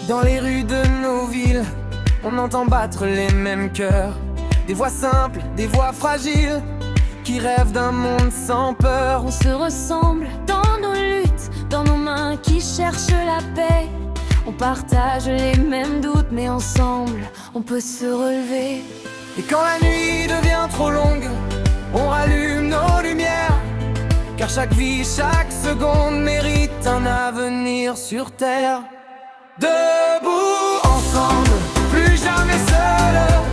Dans les rues de nos villes, on entend battre les mêmes cœurs. Des voix simples, des voix fragiles, qui rêvent d'un monde sans peur. On se ressemble dans nos luttes, dans nos mains qui cherchent la paix. On partage les mêmes doutes, mais ensemble, on peut se relever. Et quand la nuit devient trop longue, on rallume nos lumières. Car chaque vie, chaque seconde mérite un avenir sur terre. Debout, ensemble, plus jamais seul,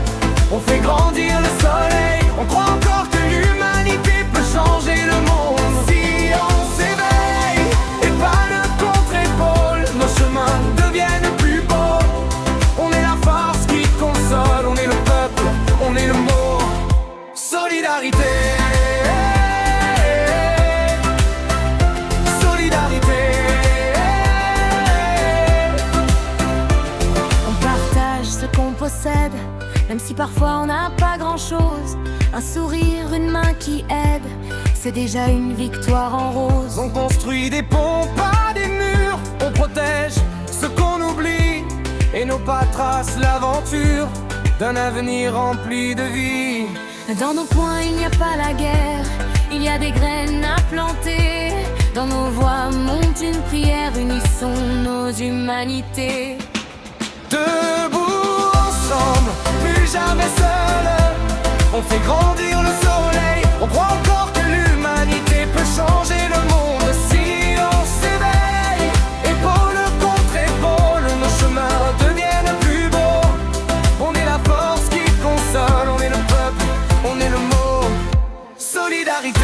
on fait grandir le soleil. On croit encore que l'humanité peut changer le monde. Si on s'éveille et pas le contre-épaule, nos chemins deviennent plus beaux. On est la force qui console, on est le peuple, on est le mot. Solidarité. Même si parfois on n'a pas grand chose, un sourire, une main qui aide, c'est déjà une victoire en rose. On construit des ponts, pas des murs. On protège ce qu'on oublie, et nos pas tracent l'aventure d'un avenir rempli de vie. Dans nos poings il n'y a pas la guerre, il y a des graines à planter. Dans nos voix monte une prière, unissons nos humanités. Debout ensemble, plus jamais seul, on fait grandir le soleil. On croit encore que l'humanité peut changer le monde. Si on s'éveille, épaule contre épaule, nos chemins deviennent plus beaux. On est la force qui console, on est le peuple, on est le mot. Solidarité.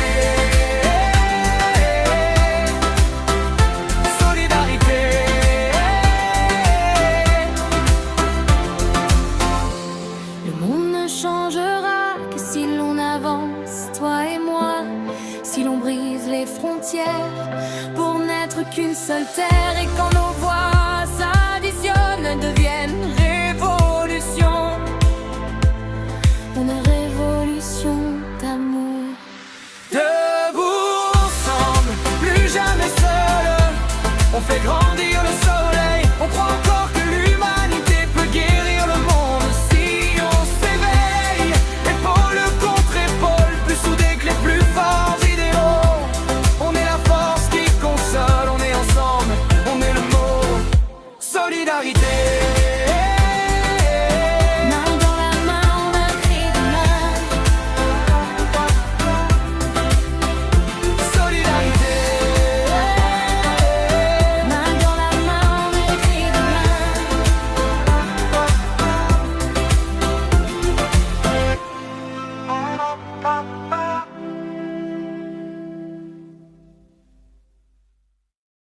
Changera que si l'on avance, toi et moi, si l'on brise les frontières pour n'être qu'une seule terre. Et quand nos voix s'additionnent, deviennent révolution. Une révolution d'amour. Debout ensemble, plus jamais seul, on fait grandir le soleil. On croit encore que l'humanité peut guérir le monde. Solidarité. Main dans la main, on a pris demain. Solidarité. Main dans la main, on écrit demain.